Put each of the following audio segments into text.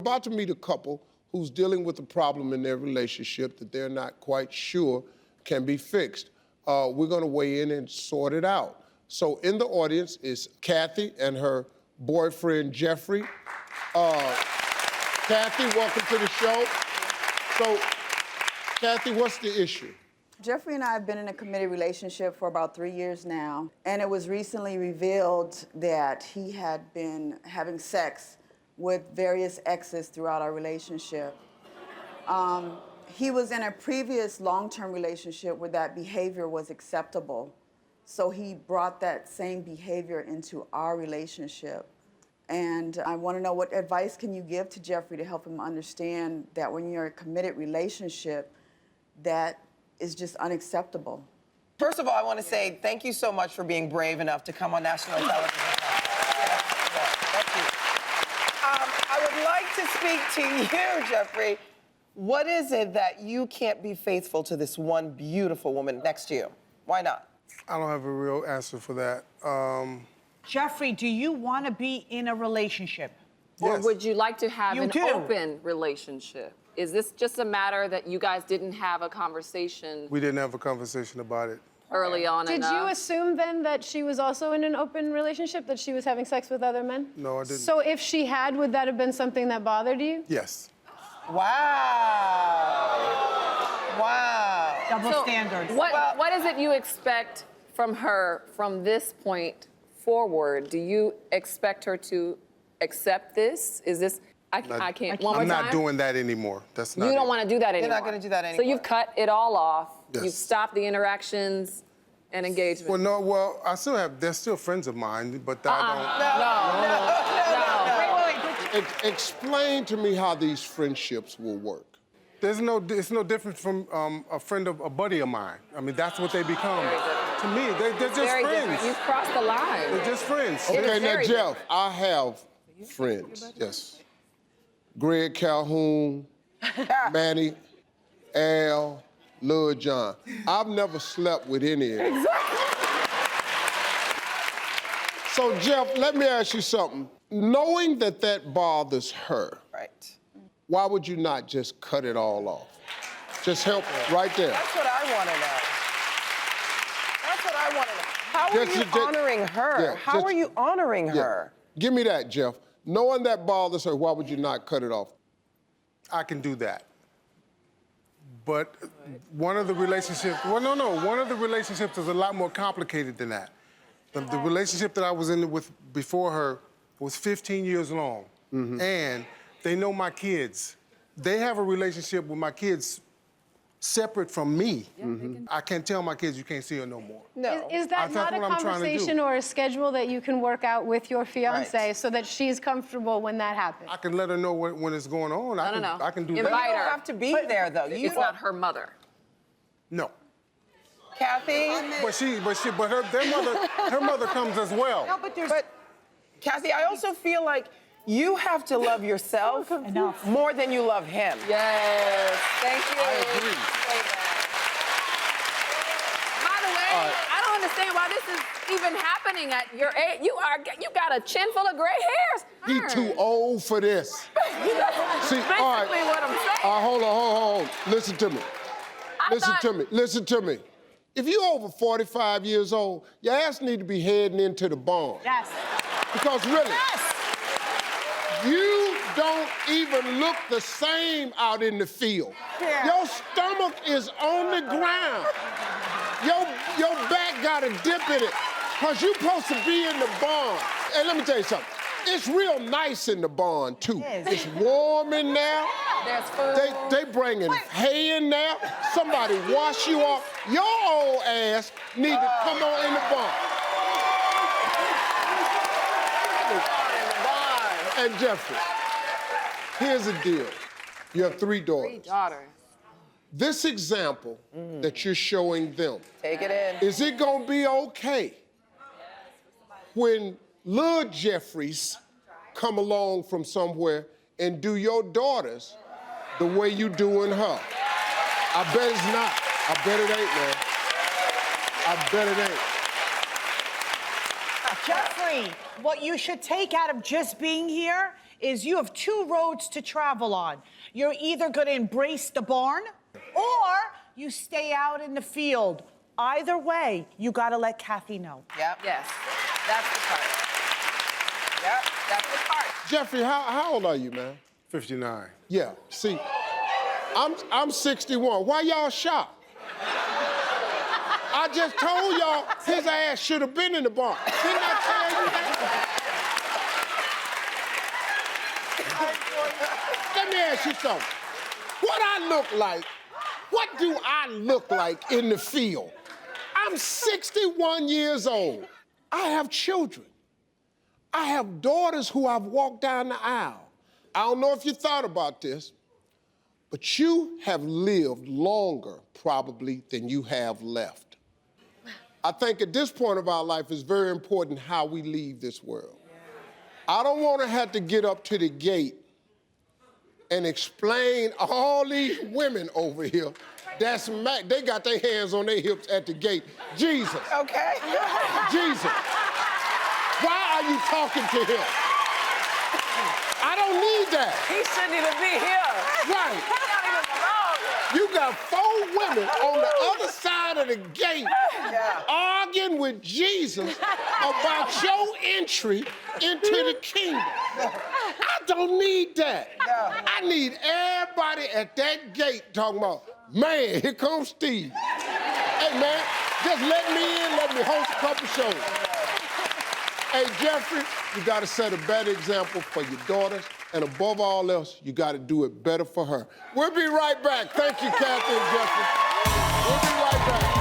About to meet a couple who's dealing with a problem in their relationship that they're not quite sure can be fixed. We're going to weigh in and sort it out. So in the audience is Kathy and her boyfriend, Jeffrey. Kathy, welcome to the show. So, Kathy, what's the issue? Jeffrey and I have been in a committed relationship for about 3 years now, and it was recently revealed that he had been having sex with various exes throughout our relationship. He was in a previous long-term relationship where that behavior was acceptable, so he brought that same behavior into our relationship. And I want to know, what advice can you give to Jeffrey to help him understand that when you're in a committed relationship, that is just unacceptable? First of all, I want to say thank you so much for being brave enough to come on national television. Thank you. I would like to speak to you, Jeffrey. What is it that you can't be faithful to this one beautiful woman next to you? Why not? I don't have a real answer for that. Jeffrey, do you want to be in a relationship? Or Yes. would you like to have You an do. open relationship? Is this just a matter that you guys didn't have a conversation We didn't have a conversation about it. early on Did enough? you assume then that she was also in an open relationship, that she was having sex with other men? No, I didn't. So if she had, would that have been something that bothered you? Yes. Wow. Wow. Double So standards. what is it you expect from her from this point forward? Do you expect her to accept this? Is this, I can't, one more I'm time? not doing that anymore. That's not You don't it. want to do that anymore. You're not gonna do that So anymore. you've cut it all off. Yes. You've stopped the interactions and engagement. Well, I still have, they're still friends of mine, but Explain to me how these friendships will work. it's no different from a friend of a buddy of mine. I mean, that's what they become. To me, they're just Very friends. different. You've crossed the line. They're just friends. It is Okay, now, very Jeff, different. I have friends. Yes. Greg Calhoun, Manny, Al, Lil John. I've never slept with any of them. Exactly. So, Jeff, let me ask you something. Knowing that that bothers her, Right. why would you not just cut it all off? Just help her right there. That's what I want to know. That's what I want to know. How are Just- you just- honoring her? yeah, How just- are you honoring Yeah. her? Give me that, Jeff. Knowing that bothers her, why would you not cut it off? I can do that. But one of the relationships, one of the relationships is a lot more complicated than that. The relationship that I was in with before her was 15 years long. And they know my kids. They have a relationship with my kids separate from me. I can't tell my kids you can't see her no more. No. Is that That's not a what I'm trying to do. conversation or a schedule that you can work out with your fiance Right. so that she's comfortable when that happens? I can let her know when it's going on. I don't know. I can do Invite that. You don't her. have to be there, though. You It's don't- not her mother. No. Kathy? But her mother comes as well. No, but Kathy, I also feel like you have to love yourself more than you love him. Yes. Thank you. I agree. By the way, I don't understand why this is even happening at your age. You got a chin full of gray hairs. He too old for this. See, Basically all right. what I'm saying. Hold on. Listen to me. Listen to me. If you're over 45 years old, your ass need to be heading into the barn. Yes. Because really, Yes. you don't even look the same out in the field. Yeah. Your stomach is on the ground. Your back got a dip in it. Because you're supposed to be in the barn. Hey, let me tell you something. It's real nice in the barn, too. It is. It's warm in there. There's food. They bringing hay in there. Somebody wash you off. Your old ass need to come on in the barn. And Jeffrey, here's the deal. You have 3 daughters. 3 daughters. This example that you're showing them, Take it in. is it gonna be okay when Lil Jeffries come along from somewhere and do your daughters the way you doing her? I bet it's not. I bet it ain't, man. I bet it ain't. Jeffrey, what you should take out of just being here is you have two roads to travel on. You're either going to embrace the barn or you stay out in the field. Either way, you got to let Kathy know. Yep. Yes, that's the part. Yep, that's the part. Jeffrey, how old are you, man? 59. Yeah, see, I'm 61. Why y'all shocked? I just told y'all his ass should have been in the barn. Didn't I tell you that? Let me ask you something. What do I look like in the field? I'm 61 years old. I have children. I have daughters who I've walked down the aisle. I don't know if you thought about this, but you have lived longer probably than you have left. I think at this point of our life it's very important how we leave this world. I don't want to have to get up to the gate and explain all these women over here they got their hands on their hips at the gate. Jesus. Okay. Jesus. Why are you talking to him? I don't need that. He shouldn't even be here. Right. He don't even belong here. You got 4 women on the other side of the gate arguing with Jesus about your entry into the kingdom. I don't need that. No. I need everybody at that gate talking about, man, here comes Steve. Hey, man, just let me in, let me host a couple shows. Hey, Jeffrey, you got to set a better example for your daughters, and above all else, you got to do it better for her. We'll be right back. Thank you, Kathy and Jeffrey. We'll be right back.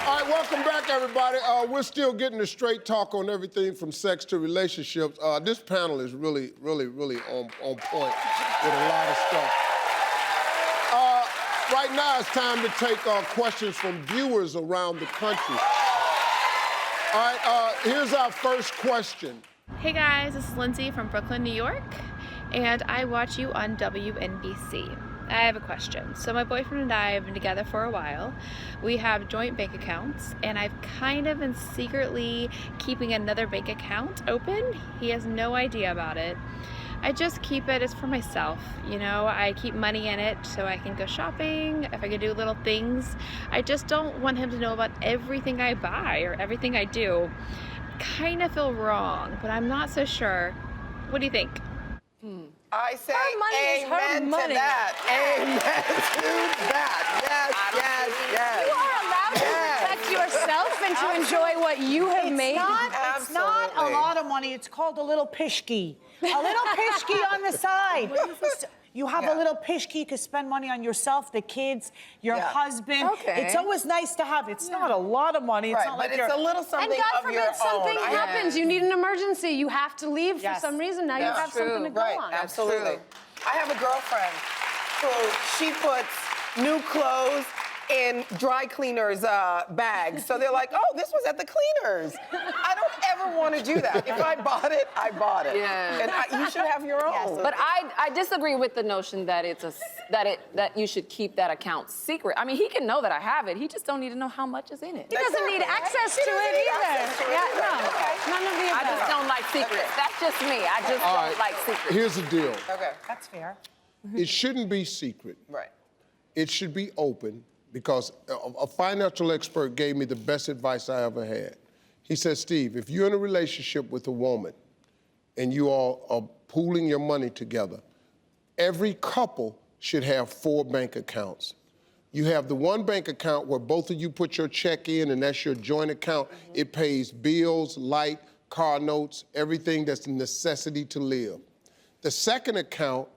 All right, welcome back, everybody. We're still getting the straight talk on everything from sex to relationships. This panel is really on point with a lot of stuff. Right now, it's time to take questions from viewers around the country. All right, here's our first question. Hey guys, this is Lindsay from Brooklyn, New York, and I watch you on WNBC. I have a question. So my boyfriend and I have been together for a while. We have joint bank accounts, and I've kind of been secretly keeping another bank account open. He has no idea about it. I just keep it as for myself, you know. I keep money in it so I can go shopping, if I can do little things. I just don't want him to know about everything I buy or everything I do. Kind of feel wrong, but I'm not so sure. What do you think? I say Her money is her amen to money. that. Amen to that. Yes. You are allowed to protect yourself and to enjoy what you have made. It's not a Absolutely. lot of money. It's called a little pishki. A little pishki on the side. You have a little pishki to spend money on yourself, the kids, your husband. Okay. It's always nice to have. It's not a lot of money. It's Right, not but like it's a little something And God of your forbid something own. happens. You need an emergency. You have to leave for Yes. some reason. Now you That's have something to go Right, on. absolutely. I have a girlfriend who she puts new clothes in dry cleaners bags. So they're like, oh, this was at the cleaners. I don't ever want to do that. If I bought it, I bought it. Yeah. And you should have your own. But I disagree with the notion that that you should keep that account secret. I mean, he can know that I have it. He just don't need to know how much is in it. He doesn't need access to it either. Yeah, no. None of the I above. just don't like secrets. That's just me. I just All don't like secrets. Here's the deal. Okay. That's fair. It shouldn't be secret. Right. It should be open, because a financial expert gave me the best advice I ever had. He said, Steve, if you're in a relationship with a woman and you all are pooling your money together, every couple should have 4 bank accounts. You have the one bank account where both of you put your check in, and that's your joint account. It pays bills, light, car notes, everything that's a necessity to live. The second account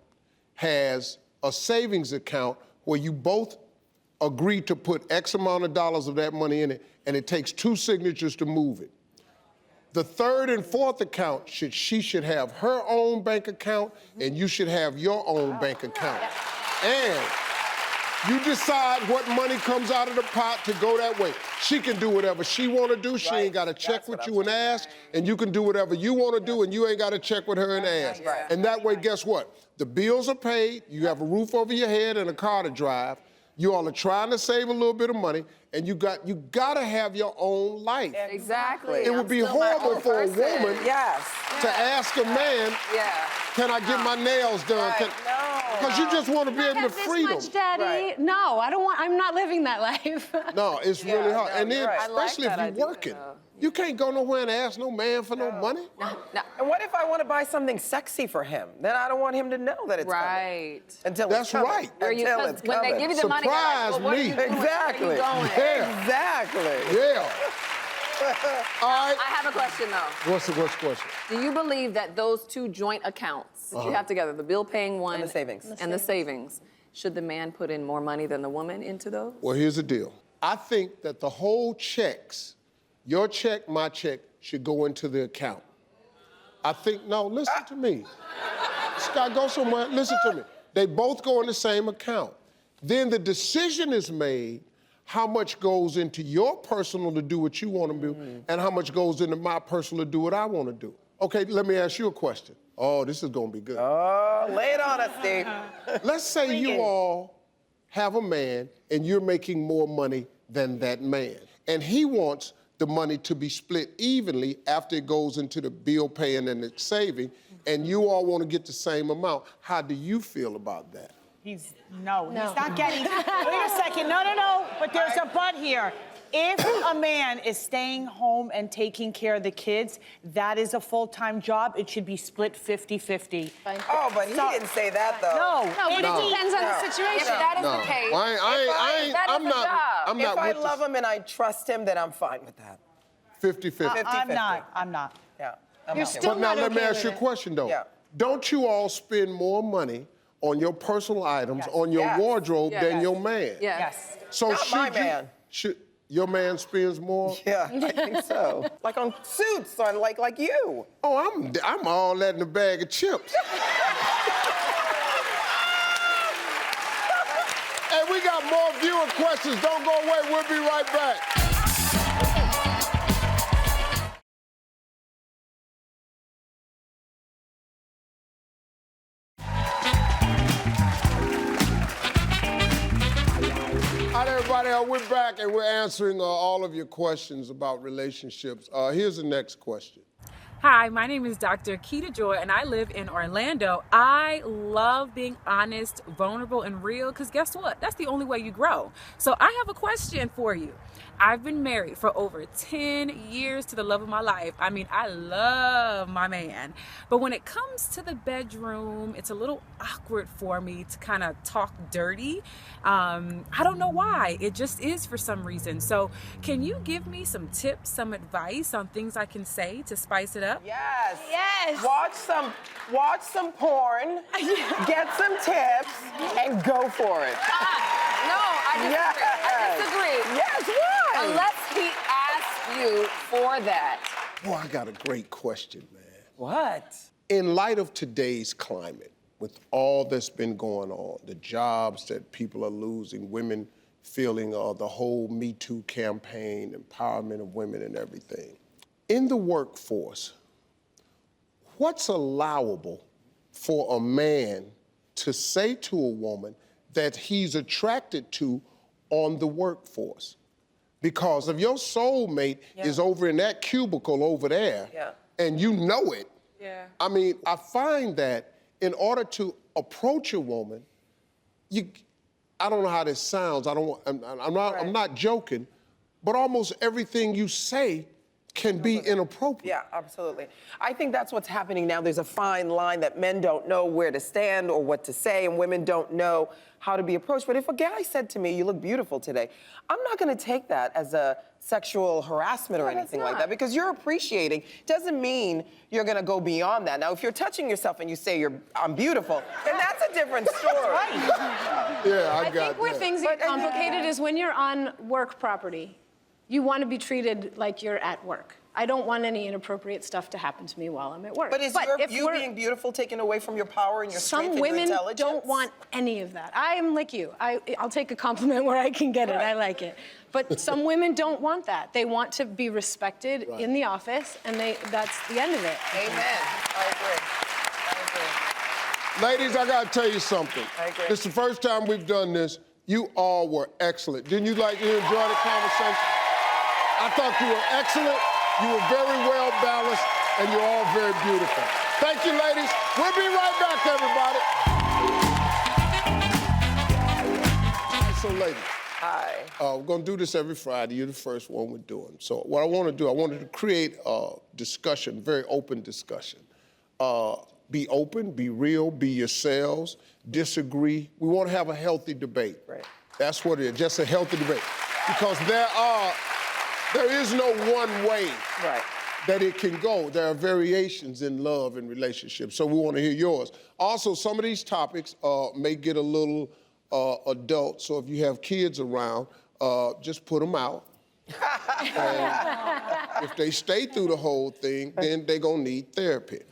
has a savings account where you both agree to put X amount of dollars of that money in it, and it takes 2 signatures to move it. The third and fourth account, she should have her own bank account, and you should have your own bank account. And you decide what money comes out of the pot to go that way. She can do whatever she want to do. She ain't got to check with you and ask, and you can do whatever you want to do, and you ain't got to check with her and ask. Right. And that way, guess what? the bills are paid, you have a roof over your head and a car to drive, you all are trying to save a little bit of money, and you gotta have your own life. Exactly. It would be horrible for a woman Yes. to ask a man, Yeah. can I get my nails done? Right. Because you just want to be I able to have this freedom. much, Daddy. Right. No, I don't want. I'm not living that life. No, it's really hard. no, and then, you're right. I like especially that if idea, you're working, though. you can't go nowhere and ask no man for no money. No. And what if I want to buy something sexy for him? Then I don't want him to know that it's coming. Right. Until That's it's coming. right. Where you- Until 'cause it's when they coming. give you the money, you're like, well, what are Surprise you me. doing? Exactly. Where are you going? Yeah. Exactly. Yeah. All right. I have a question though. What's the question? Do you believe that those two joint accounts that you have together, the bill paying one And the savings. and the savings, should the man put in more money than the woman into those? Well, here's the deal. I think that the whole checks, your check, my check, should go into the account. I think, no, listen to me. Scott, go somewhere, listen to me. They both go in the same account. Then the decision is made how much goes into your personal to do what you want to do and how much goes into my personal to do what I want to do. Okay, let me ask you a question. Oh, this is going to be good. Oh, lay it on us, Steve. Let's say you all have a man and you're making more money than that man. And he wants the money to be split evenly after it goes into the bill paying and the saving, and you all want to get the same amount. How do you feel about that? He's not getting. Wait a second. No. But there's a but here. If a man is staying home and taking care of the kids, that is a full-time job. It should be split 50-50. Oh, but he didn't say that, though. No, No, but it depends on the situation. If that is the case, I'm not If I with love him and I trust him, then I'm fine with that. 50-50. I'm not. Yeah. You're still But now not let me okay ask you a with it. question, though. Yeah. Don't you all spend more money on your personal items, on your Yes. wardrobe Yes. than your man? Yes. So Not my man. Should your man spends more? Yeah, I think so. Like on suits, on like you. Oh, I'm all that in a bag of chips. Hey, we got more viewer questions. Don't go away. We'll be right back. All right, everybody, we're back and we're answering all of your questions about relationships. Here's the next question. Hi, my name is Dr. Keita Joy, and I live in Orlando. I love being honest, vulnerable, and real, because guess what? That's the only way you grow. So I have a question for you. I've been married for over 10 years to the love of my life. I mean, I love my man. But when it comes to the bedroom, it's a little awkward for me to kind of talk dirty. I don't know why. It just is for some reason. So can you give me some tips, some advice on things I can say to spice it up? Yes. Yes. Watch some porn, get some tips, and go for it. no, I disagree. Yes, why? Unless he asks you for that. Boy, I got a great question, man. What? In light of today's climate, with all that's been going on, the jobs that people are losing, women feeling the whole Me Too campaign, empowerment of women and everything. In the workforce, what's allowable for a man to say to a woman that he's attracted to on the workforce? Because if your soulmate is over in that cubicle over there, and you know it, I mean, I find that in order to approach a woman, I don't know how this sounds. I'm not joking, but almost everything you say can be inappropriate. Yeah, absolutely. I think that's what's happening now. There's a fine line that men don't know where to stand or what to say, and women don't know how to be approached. But if a guy said to me, "You look beautiful today," I'm not going to take that as a sexual harassment or anything like that, because you're appreciating. Doesn't mean you're going to go beyond that. Now, if you're touching yourself and you say I'm beautiful, then that's a different story. Yeah, I think where things get complicated is when you're on work property. You want to be treated like you're at work. I don't want any inappropriate stuff to happen to me while I'm at work. But is you being beautiful taken away from your power and your strength and some your women intelligence? don't want any of that. I am like you. I'll take a compliment where I can get it. I like it. But some women don't want that. They want to be respected in the office, and that's the end of it. Amen. I agree. Ladies, I gotta tell you something. I agree. This is the first time we've done this. You all were excellent. Didn't you enjoy the conversation? I thought you were excellent. You were very well balanced, and you're all very beautiful. Thank you, ladies. We'll be right back, everybody. So, ladies. Hi. We're gonna do this every Friday. You're the first one we're doing. So what I wanna do, I wanted to create a discussion, very open discussion. Be open, be real, be yourselves, disagree. We wanna have a healthy debate. Right. That's what it is, just a healthy debate. Because there is no one way that it can go. There are variations in love and relationships, so we wanna hear yours. Also, some of these topics may get a little adult, so if you have kids around, just put them out. And if they stay through the whole thing, then they're gonna need therapy.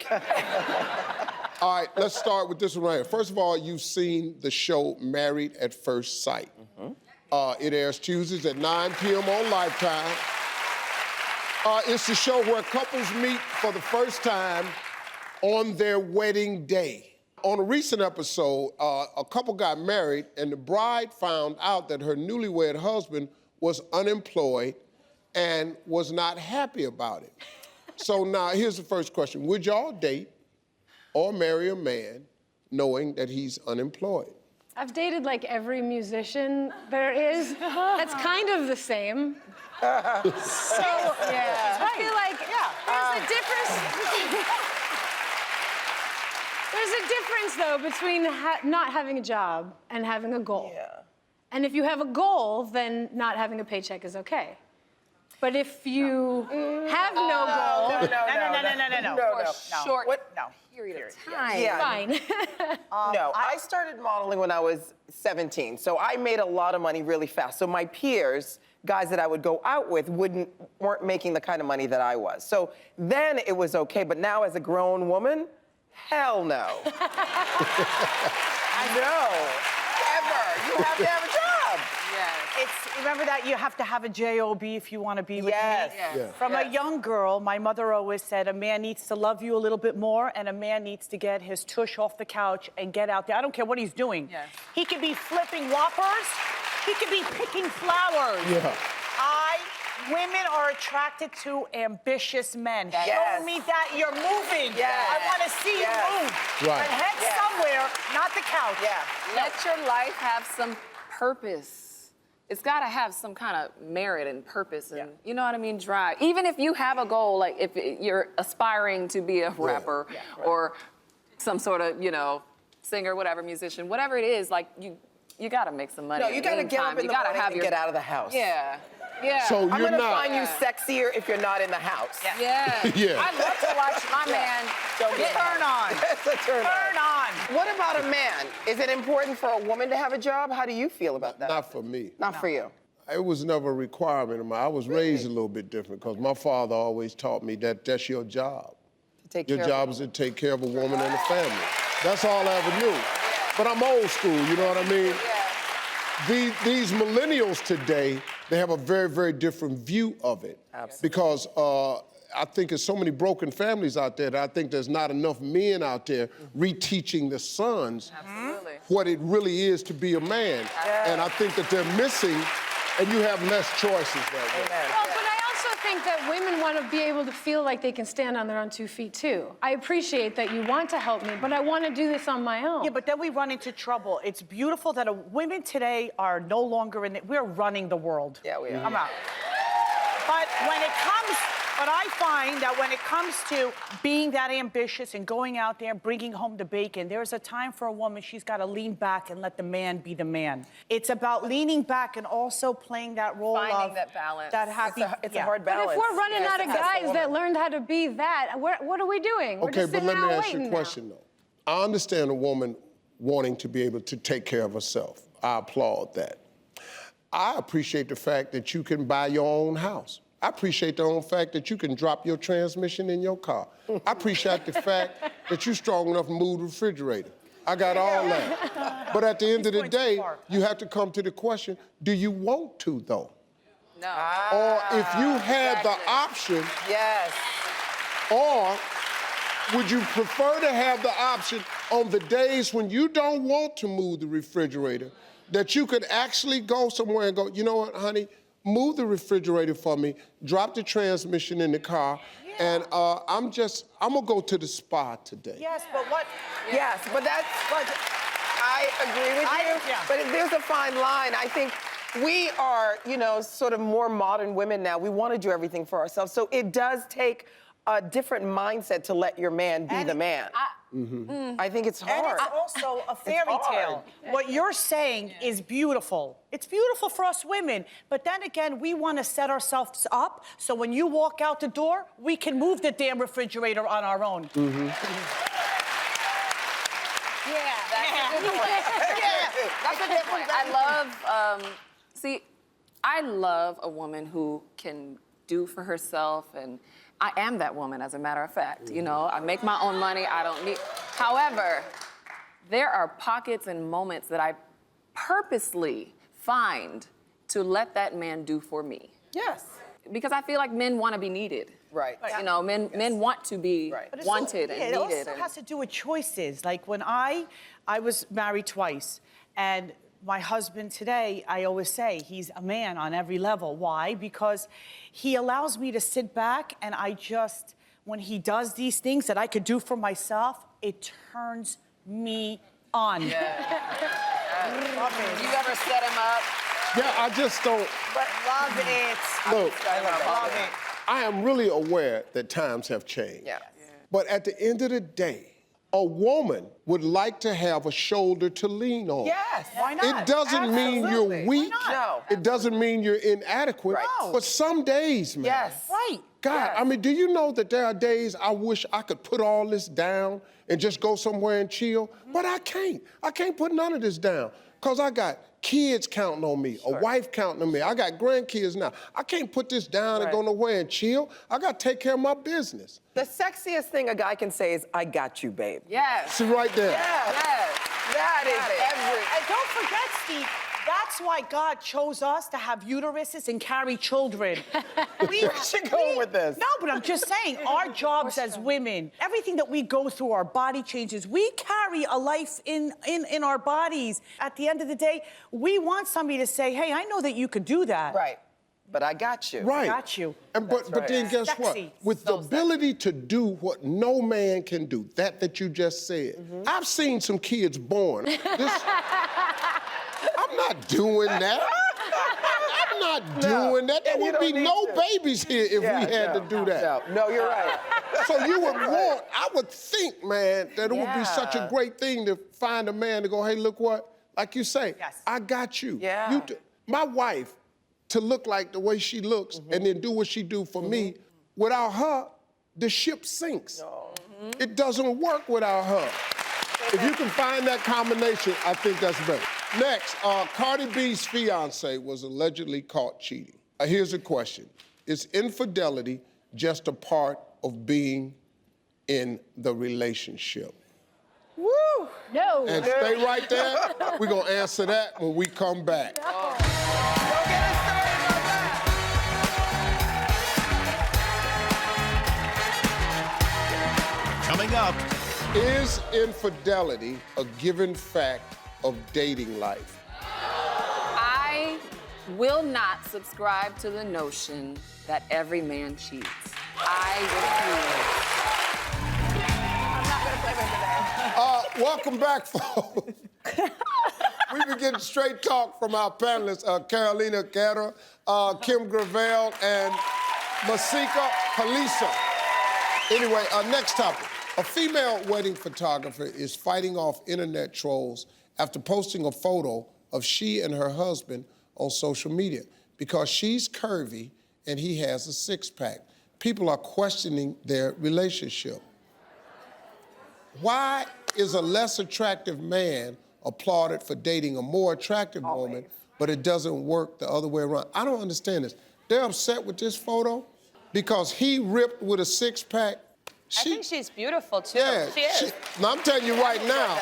All right, let's start with this one right here. First of all, you've seen the show Married at First Sight. It airs Tuesdays at 9 p.m. on Lifetime. It's the show where couples meet for the first time on their wedding day. On a recent episode, a couple got married, and the bride found out that her newlywed husband was unemployed and was not happy about it. So now, here's the first question. Would y'all date or marry a man knowing that he's unemployed? I've dated like every musician there is. That's kind of the same. So, yeah. I feel like there's a difference. There's a difference, though, between not having a job and having a goal. Yeah. And if you have a goal, then not having a paycheck is okay. But if you have no goal, No. For a short No. period of time. Yeah. fine. No, I started modeling when I was 17, so I made a lot of money really fast. So my peers, guys that I would go out with, weren't making the kind of money that I was. So then it was okay, but now as a grown woman, hell no. No, ever. You have to have a job. Remember that you have to have a job if you want to be with me? Yes. Yeah. From a young girl, my mother always said a man needs to love you a little bit more, and a man needs to get his tush off the couch and get out there. I don't care what he's doing. Yes. He could be flipping Whoppers. He could be picking flowers. Yeah. Women are attracted to ambitious men. Yes. Show me that you're moving. Yes. I want to see you move. Right. And head Yes. somewhere, not the couch. Yeah. Let your life have some purpose. It's got to have some kind of merit and purpose and, you know what I mean, drive. Even if you have a goal, like if you're aspiring to be a rapper or some sort of, singer, whatever, musician, whatever it is, like you got to make some money. No, you got to get up in the morning and get out of the house. Yeah. Yeah. So I'm you're gonna not. find you sexier if you're not in the house. Yeah. Yeah. I'd love to watch my man Turn on. That's a turn Turn on. What about a man? Is it important for a woman to have a job? How do you feel about that? Not for me. Not for you. It was never a requirement of mine. I was raised a little bit different because my father always taught me that that's your job. Take Your care job is to take care of a woman and a family. That's all I ever knew. But I'm old school, you know what I mean? These millennials today, they have a very, very different view of it. Absolutely. Because I think there's so many broken families out there that I think there's not enough men out there reteaching the sons what it really is to be a man. And I think that they're missing, and you have less choices that way. Well, but I also think that women want to be able to feel like they can stand on their own 2 feet, too. I appreciate that you want to help me, but I want to do this on my own. Yeah, but then we run into trouble. It's beautiful that women today are no longer in it. We're running the world. Yeah, we are. I'm out. But I find that when it comes to being that ambitious and going out there and bringing home the bacon, there's a time for a woman, she's got to lean back and let the man be the man. It's about leaning back and also playing that role Finding that balance. That happy. It's a hard balance. But if we're running out of guys woman. that learned how to be that, what are we doing? We're Okay, just but sitting let me out ask you a waiting question, though. I understand a woman wanting to be able to take care of herself. I applaud that. I appreciate the fact that you can buy your own house. I appreciate the fact that you can drop your transmission in your car. I appreciate the fact that you're strong enough to move the refrigerator. I got all that. But at the end of the day, you have to come to the question, do you want to, though? No. Or if you had the option, Yes. or would you prefer to have the option on the days when you don't want to move the refrigerator, that you could actually go somewhere and go, you know what, honey, move the refrigerator for me, drop the transmission in the car, and I'm gonna go to the spa today. Yes, but what? Yes, but that's. But I agree with you. But there's a fine line. I think we are, you know, sort of more modern women now. We want to do everything for ourselves. So it does take a different mindset to let your man be the man. I think it's hard. And it's also a fairy tale. What you're saying is beautiful. It's beautiful for us women. But then again, we want to set ourselves up so when you walk out the door, we can move the damn refrigerator on our own. That's a good point. That's a good point. I love a woman who can do for herself, and I am that woman, as a matter of fact. You know, I make my own money, I don't need. However, there are pockets and moments that I purposely find to let that man do for me. Yes. Because I feel like men want to be needed. Right. You know, men want to be wanted and needed. It also has to do with choices. Like when I was married twice, and my husband today, I always say, he's a man on every level. Why? Because he allows me to sit back and when he does these things that I could do for myself, it turns me on. Love it. You ever set him up? Yeah, I just don't. But love it. Look, Love it. I am really aware that times have changed. Yeah. But at the end of the day, a woman would like to have a shoulder to lean on. Yes. Why not? It doesn't mean you're weak. Why not? It doesn't mean you're inadequate. Right. No. But some days, man. Yes. Right. God, I mean, do you know that there are days I wish I could put all this down and just go somewhere and chill? But I can't. I can't put none of this down because I got kids counting on me, a wife counting on me. I got grandkids now. I can't put this down and go nowhere and chill. I got to take care of my business. The sexiest thing a guy can say is, I got you, babe. Yes. See right there. Yes. That is every. And don't forget, Steve, that's why God chose us to have uteruses and carry children. Where's you going with this? No, but I'm just saying, our jobs as women, everything that we go through, our body changes, we carry a life in our bodies. At the end of the day, we want somebody to say, hey, I know that you could do that. Right. But I got you. Right. Got you. And but then guess what? Sexy. With the ability to do what no man can do, that you just said. I've seen some kids born. I'm not doing that. I'm not doing that. There And you would be don't need no to. babies here if we had to do that. No, you're right. So you would want, I would think, man, that it would be such a great thing to find a man to go, hey, look what, like you say, I got you. Yeah. My wife, to look like the way she looks and then do what she do for me, without her, the ship sinks. It doesn't work without her. If you can find that combination, I think that's better. Next, Cardi B's fiance was allegedly caught cheating. Here's a question. Is infidelity just a part of being in the relationship? Woo! No. And stay right there. We're going to answer that when we come back. Don't get us started on that. Coming up, Is infidelity a given fact of dating life? I will not subscribe to the notion that every man cheats. I refuse. Welcome back, folks. We've been getting straight talk from our panelists, Carolina Guerra, Kim Gravel, and Masika Halisa. Anyway, next topic. A female wedding photographer is fighting off internet trolls after posting a photo of she and her husband on social media because she's curvy and he has a six-pack. People are questioning their relationship. Why is a less attractive man applauded for dating a more attractive woman, but it doesn't work the other way around? I don't understand this. They're upset with this photo because he ripped with a six-pack. I think she's beautiful, too. Yeah, She is. now, I'm telling you right now,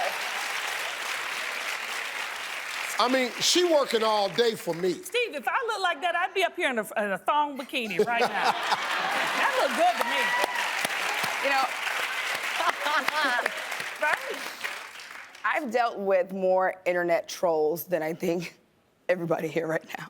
I mean, she working all day for me. Steve, if I look like that, I'd be up here in a thong bikini right now. That look good to me. You know, I've dealt with more internet trolls than I think everybody here right now.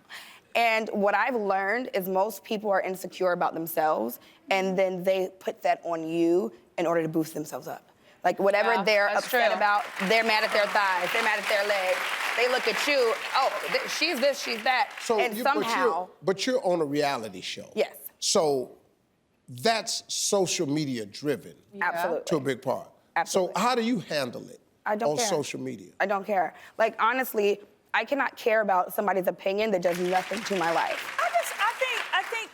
And what I've learned is most people are insecure about themselves, and then they put that on you in order to boost themselves up. Like whatever they're upset about, they're mad at their thighs, they're mad at their legs. They look at you, oh, she's this, she's that. So and somehow. but you're on a reality show. Yes. So that's social media driven. Absolutely. To a big part. Absolutely. So how do you handle it I don't on care. social media? I don't care. Like, honestly, I cannot care about somebody's opinion that does nothing to my life. I think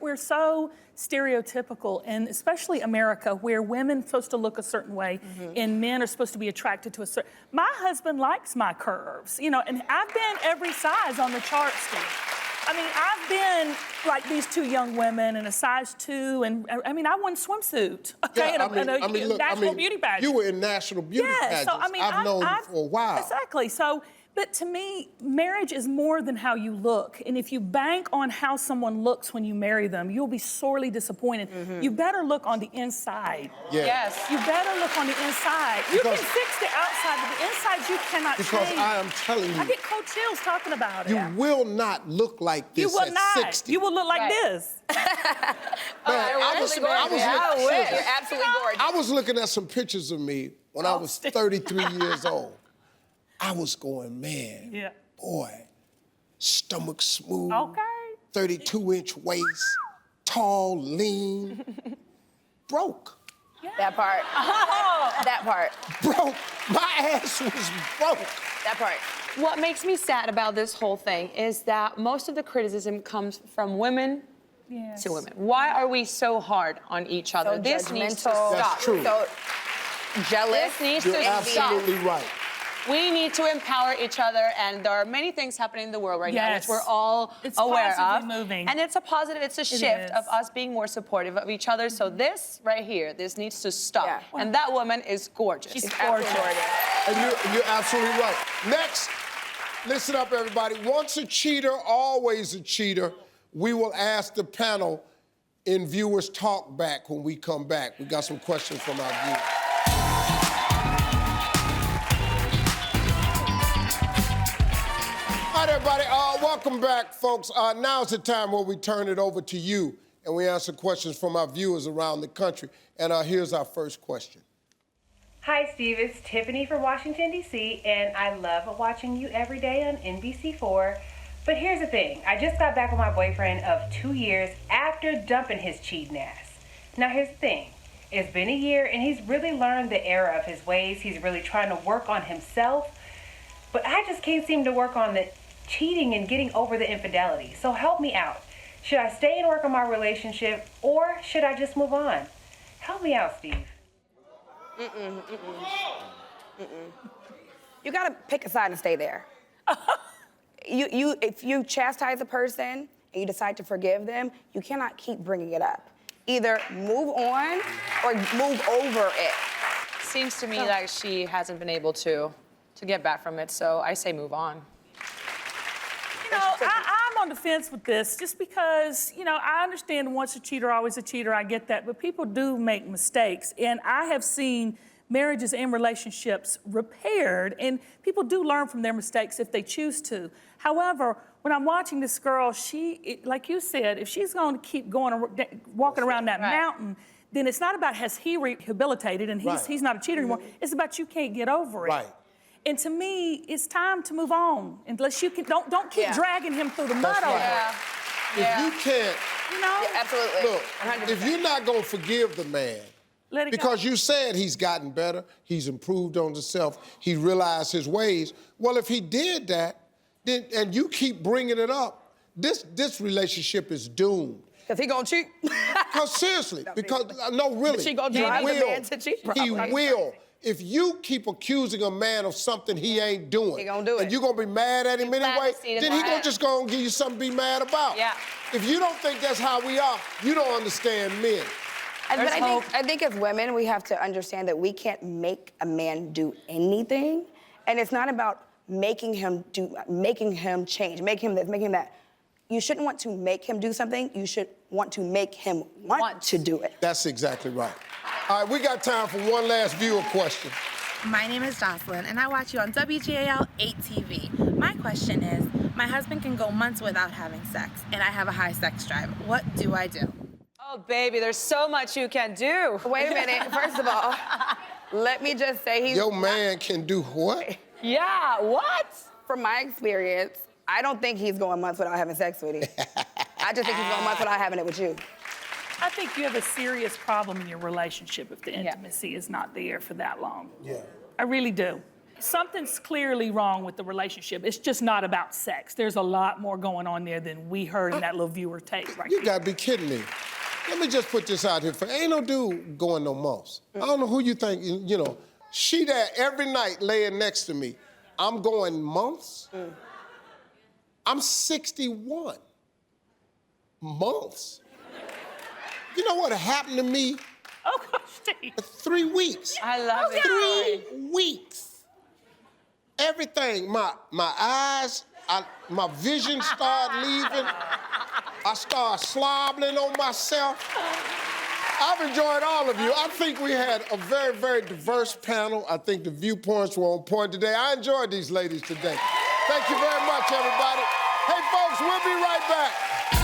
we're so stereotypical, and especially America, where women are supposed to look a certain way and men are supposed to be attracted to a certain. My husband likes my curves, you know, and I've been every size on the chart, Steve. I mean, I've been like these two young women in a size 2, and I mean, I won swimsuit, okay, in a national beauty pageant. You were in national beauty pageants. So I mean, I've known you for a while. Exactly. So, but to me, marriage is more than how you look. And if you bank on how someone looks when you marry them, you'll be sorely disappointed. You better look on the inside. Yeah. Yes. You better look on the inside. You can fix the outside, but the inside you cannot change. Because I am telling you. I get cold chills talking about it. You will not look like this You will at not. 60. You will look like this. I was absolutely gorgeous. I was looking at some pictures of me when I was 33 years old. I was going, man, boy, stomach smooth, 32-inch waist, tall, lean, broke. That part. That part. Broke. My ass was broke. That part. What makes me sad about this whole thing is that most of the criticism comes from women to women. Why are we so hard on each other? So this needs to judgmental. stop. That's true. So jealous. This needs You're to absolutely stop. right. We need to empower each other, and there are many things happening in the world right now, which Yes. we're all It's aware of. positively moving. And it's a positive, it's a shift of us being more supportive of each other. So this right here, this needs to stop. Yeah. And that woman is gorgeous. She's gorgeous. And you're absolutely right. Next, listen up, everybody. Once a cheater, always a cheater. We will ask the panel in Viewers Talk Back when we come back. We got some questions from our viewers. All right, everybody, welcome back, folks. Now's the time where we turn it over to you and we answer questions from our viewers around the country. And here's our first question. Hi, Steve. It's Tiffany from Washington, D.C., and I love watching you every day on NBC4. But here's the thing. I just got back with my boyfriend of 2 years after dumping his cheating ass. Now, here's the thing. It's been a year, and he's really learned the error of his ways. He's really trying to work on himself. But I just can't seem to work on the cheating and getting over the infidelity. So help me out. Should I stay and work on my relationship, or should I just move on? Help me out, Steve. You gotta pick a side and stay there. If you chastise a person and you decide to forgive them, you cannot keep bringing it up. Either move on or move over it. Seems to me like she hasn't been able to get back from it, so I say move on. You know, I'm on the fence with this just because, you know, I understand once a cheater, always a cheater. I get that. But people do make mistakes. And I have seen marriages and relationships repaired, and people do learn from their mistakes if they choose to. However, when I'm watching this girl, like you said, if she's going to keep walking around that mountain, then it's not about has he rehabilitated and he's not a cheater anymore. It's about you can't get over it. Right. And to me, it's time to move on. Unless you can, don't keep dragging him through the mud over it. If you can't, You know? Absolutely. look, 100%. if you're not gonna forgive the man, Let it because go. you said he's gotten better, he's improved on himself, he realized his ways. Well, if he did that, then and you keep bringing it up, this relationship is doomed. Because he gonna cheat. Because seriously, no, really, But she gonna drive the man to cheat, He probably. will. If you keep accusing a man of something he ain't doing, He gonna do it. and you're gonna be mad at him anyway, to see it then in he my gonna eyes. just go and give you something to be mad about. Yeah. If you don't think that's how we are, you don't understand men. But I think as women, we have to understand that we can't make a man do anything. And it's not about making him change, make him this, make him that. You shouldn't want to make him do something. You should want to make him want to do it. That's exactly right. All right, we got time for one last viewer question. My name is Jocelyn, and I watch you on WGAL 8 TV. My question is, my husband can go months without having sex, and I have a high sex drive. What do I do? Oh, baby, there's so much you can do. Wait a minute. First of all, let me just say he's... Your man can do what? Yeah, what? From my experience, I don't think he's going months without having sex with you. I just think he's going months without having it with you. I think you have a serious problem in your relationship if the intimacy is not there for that long. Yeah. I really do. Something's clearly wrong with the relationship. It's just not about sex. There's a lot more going on there than we heard in that little viewer tape right You gotta be kidding me. Let me just put this out here. Ain't no dude going no months. I don't know who you think, you know. She there every night laying next to me. I'm going months? I'm 61. Months? You know what happened to me? Oh, gosh, Steve. 3 weeks. I love it. 3 weeks. Everything, my eyes, my vision started leaving. I started slobbering on myself. I've enjoyed all of you. I think we had a very, very diverse panel. I think the viewpoints were on point today. I enjoyed these ladies today. Thank you very much, everybody. Hey, folks, we'll be right back.